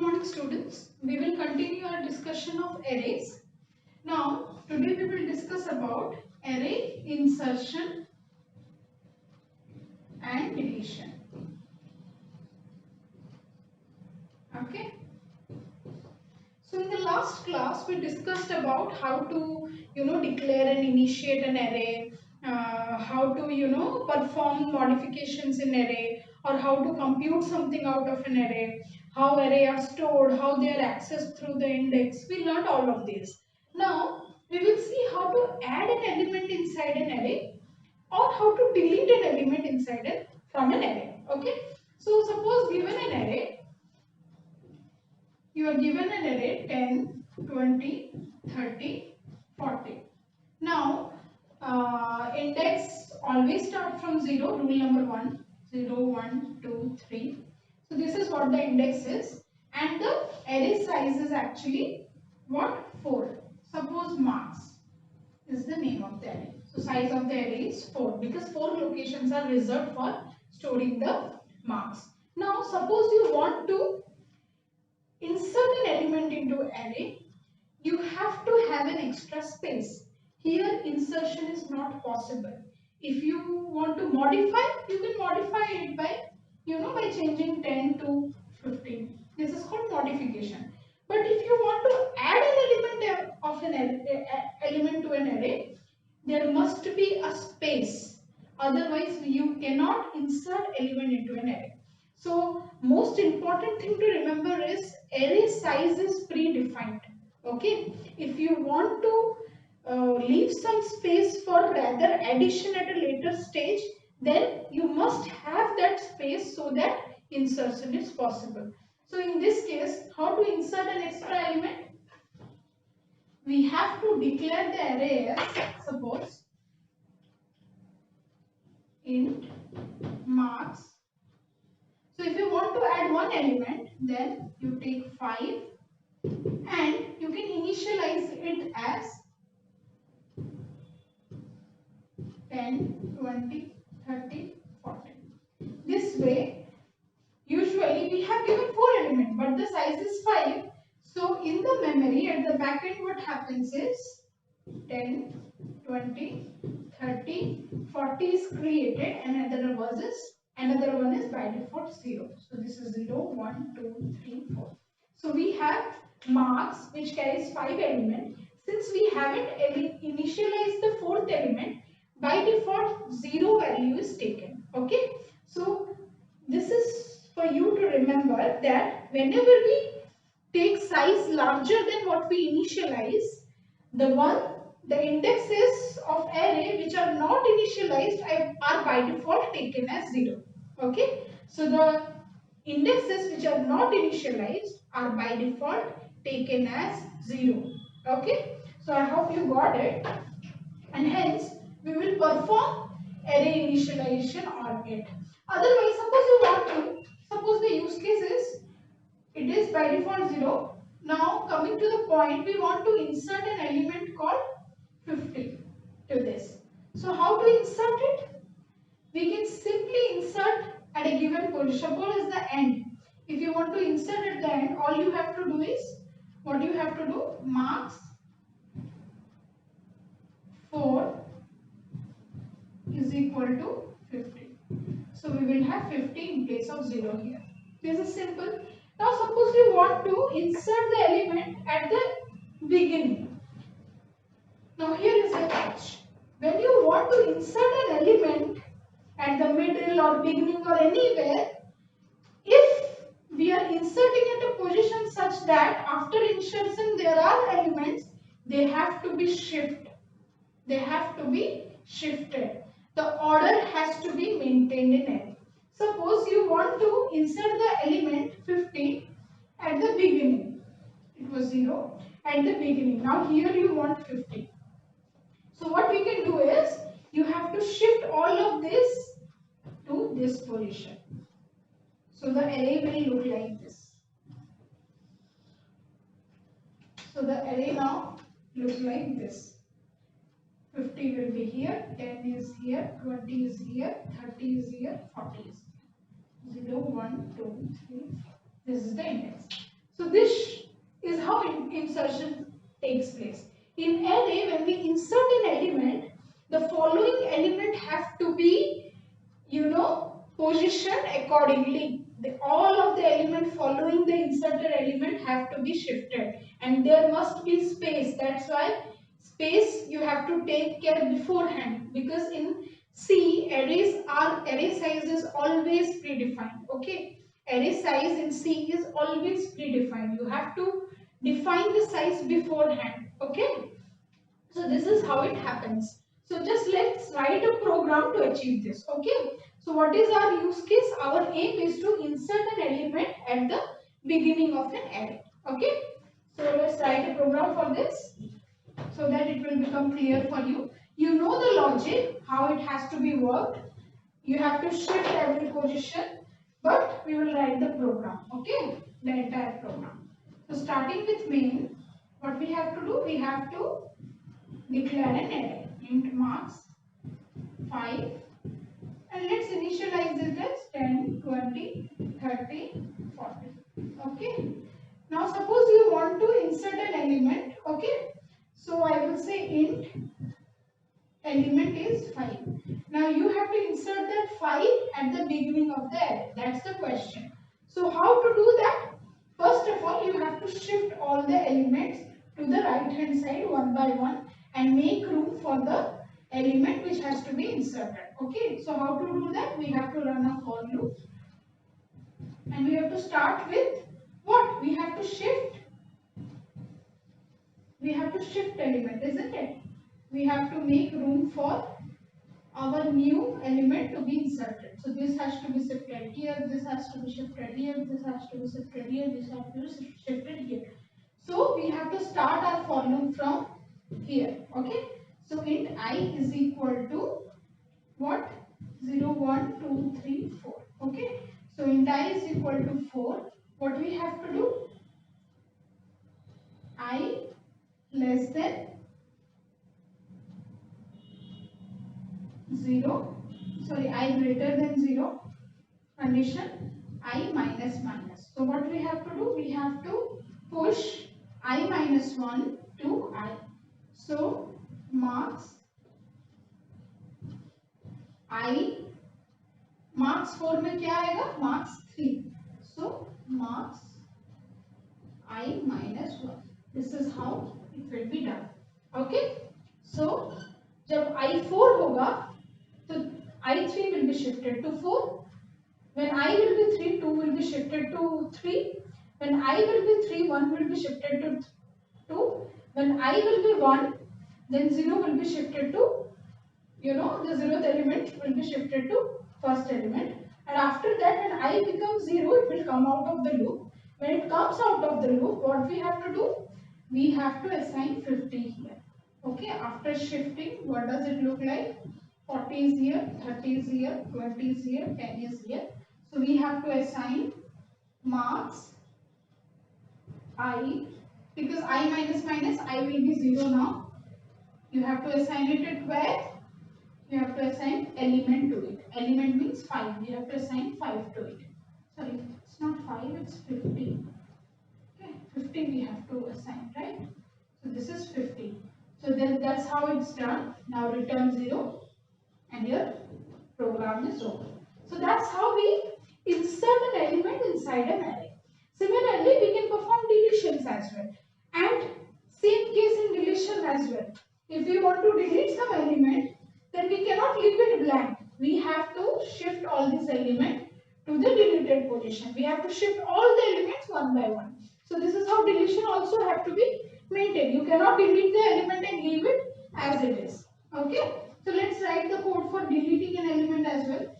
morning students. We will continue our discussion of arrays. Now today we will discuss about array insertion and deletion. Okay. So in the last class we discussed about how to declare and initiate an array, how to perform modifications in array, or how to compute something out of an array, how array are stored, how they are accessed through the index. We learned all of these. Now we will see how to add an element inside an array or how to delete an element inside it from an array. Okay. So suppose given an array, you are given an array 10, 20, 30, 40. Now, index always start from 0, rule number 1, 0, 1, 2, 3. So, this is what the index is, and the array size is actually what? 4. Suppose marks is the name of the array. So, size of the array is 4 because 4 locations are reserved for storing the marks. Now, suppose you want to insert an element into array, you have to have an extra space. Here insertion is not possible. If you want to modify, you can modify it by by changing 10 to 15. This is called modification. But if you want to add an element of an element to an array, there must be a space. Otherwise you cannot insert element into an array. So most important thing to remember is array size is predefined. Okay, if you want to leave some space for rather addition at a later stage, then you must have that space so that insertion is possible. So in this case, how to insert an extra element? We have to declare the array as, suppose, int marks. So if you want to add one element, then you take 5 and you can initialize it as 10, 20, 30, 40. This way, usually we have given 4 elements, but the size is 5. So in the memory at the back end, what happens is 10, 20, 30, 40 is created and another one is by default 0. So this is 0, 1, 2, 3, 4. So we have marks which carries 5 elements. Since we haven't initialized the 4th element, by default 0 value is taken. Okay. So this is for you to remember that whenever we take size larger than what we initialize, the indexes of array which are not initialized are by default taken as 0. Okay. So the indexes which are not initialized are by default taken as 0. Okay. So I hope you got it, and hence we will perform array initialization on it. Otherwise, suppose the use case is it is by default 0. Now coming to the point, we want to insert an element called 50 to this. So how to insert it? We can simply insert at a given position. Suppose is the end. If you want to insert at the end, all you have to do is, what you have to do? Marks 4 is equal to 50. So we will have 50 in place of 0 here. This is simple. Now suppose we want to insert the element at the beginning. Now here is a catch. When you want to insert an element at the middle or beginning or anywhere, if we are inserting at a position such that after insertion there are elements, they have to be shifted. They have to be shifted. The order has to be maintained in array. Suppose you want to insert the element 50 at the beginning. It was 0 at the beginning. Now here you want 50. So what we can do is, you have to shift all of this to this position. So the array will look like this. So the array now looks like this. 50 will be here, 10 is here, 20 is here, 30 is here, 40 is here. 0, 1, 2, 3, 4. This is the index. So this is how insertion takes place. In array, when we insert an element, the following element have to be, positioned accordingly. All of the element following the inserted element have to be shifted, and there must be space. That's why space you have to take care beforehand, because in C, array size is always predefined. Okay, array size in C is always predefined. You have to define the size beforehand. Okay, so this is how it happens. So just let's write a program to achieve this. Okay, so what is our use case? Our aim is to insert an element at the beginning of an array. Okay, so let's write a program for this so that it will become clear for you. You know the logic, how it has to be worked. You have to shift every position, but we will write the program. Okay, the entire program. So starting with main, what we have to do? We have to declare an array. Int marks 5, and let's initialize it as 10, 20, 30, 40. Okay. Now suppose you want to insert an element. Okay. So I will say int element is 5. Now you have to insert that 5 at the beginning of the array. That's the question. So how to do that? First of all, you have to shift all the elements to the right hand side one by one and make room for the element which has to be inserted. Okay, so how to do that? We have to run a for loop, and we have to start with what? We have to shift element, isn't it? We have to make room for our new element to be inserted. So this has to be shifted here, this has to be shifted here, this has to be shifted here, this has to be shifted here. So we have to start our for loop from here. Okay, so int I is equal to what? 0, 1, 2, 3, 4. Okay, so int I is equal to 4. What we have to do? I less than 0, sorry, I greater than 0, condition I minus minus. So what we have to do? We have to push I minus 1 to I. So marks 4 में क्या आएगा? Marks 3. So marks I minus 1. This is how it will be done. Okay. So जब I4 होगा तो I3 will be shifted to 4. When I will be 3, 2 will be shifted to 3. When I will be 3, 1 will be shifted to 2. When I will be 1, then 0 will be shifted to, the 0th element will be shifted to first element. And after that, when I becomes 0, it will come out of the loop. When it comes out of the loop, what we have to do? We have to assign 50 here. Okay, after shifting, what does it look like? 40 is here, 30 is here, 20 is here, 10 is here. So we have to assign marks I, because I minus minus, I will be 0 now. You have to assign it at where? You have to assign element to it. Element means 5. You have to assign 5 to it. Sorry, it's not 5, it's 50. Okay, 50 we have to assign, right? So this is 50. So then that's how it's done. Now return 0 and your program is over. So that's how we insert an element inside an array. Similarly, we can perform deletions as well. And same case in deletion as well. If we want to delete some element, then we cannot leave it blank. We have to shift all these elements to the deleted position. We have to shift all the elements one by one. So this is how deletion also have to be maintained. You cannot delete the element and leave it as it is. Okay. So let's write the code for deleting an element as well.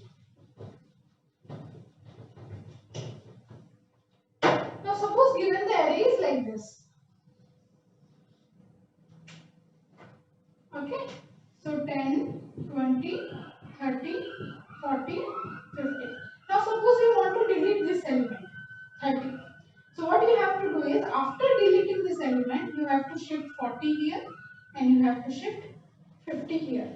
Now suppose given the array is like this. Okay. So 10, 20, 30, 40, 50. Now suppose you want to delete this element, 30. So what you have to do is, after deleting this element, you have to shift 40 here and you have to shift 50 here.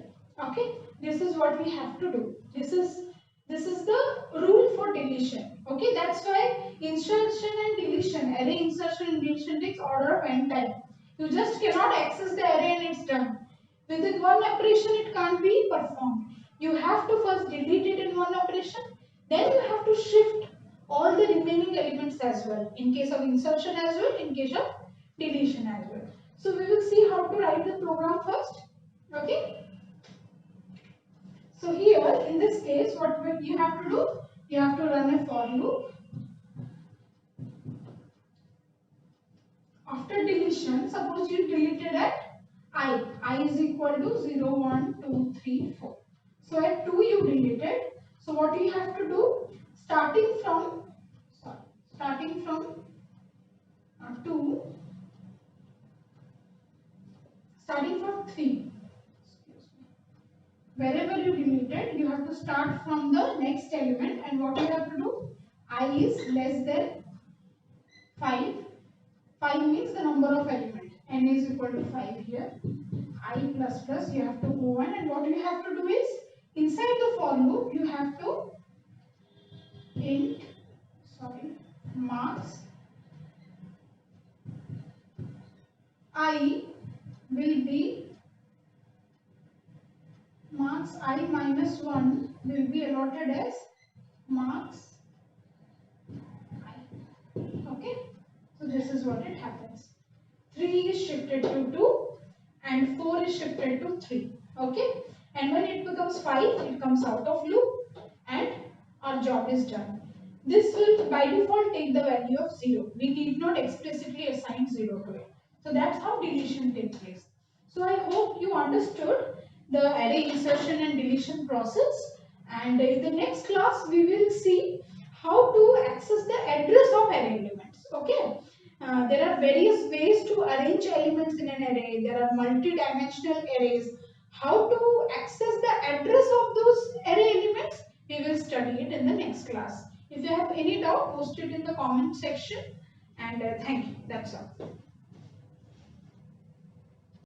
Okay, this is what we have to do. This is the rule for deletion. Okay, that's why insertion and deletion, array insertion and deletion takes order of n time. You just cannot access the array and it's done. Within one operation it can't be performed. You have to first delete it in one operation, then you have to shift all the remaining elements as well, in case of insertion as well, in case of deletion as well. So we will see how to write the program first. Okay. So here in this case, what you have to do? You have to run a for loop. After deletion, suppose you deleted at I is equal to 0, 1, 2, 3, 4. So at 2 you deleted. So what you have to do? Starting from 2, starting from 3. Wherever you deleted, you have to start from the next element, and what you have to do? I is less than 5. 5 means the number of element. N is equal to 5 here. I plus plus you have to move on, and what you have to do is inside the for loop you have to marks I will be marks I minus 1 will be allotted as marks I. Okay, so this is what it happens. 3 is shifted to 2 and 4 is shifted to 3. Okay, and when it becomes 5, it comes out of loop and our job is done. This will by default take the value of 0. We need not explicitly assign 0 to it. So that's how deletion takes place. So I hope you understood the array insertion and deletion process, and in the next class we will see how to access the address of array elements. Okay. There are various ways to arrange elements in an array. There are multi-dimensional arrays. How to access the address of those array elements, we will study it in the next class. If you have any doubt, post it in the comment section, and thank you. That's all.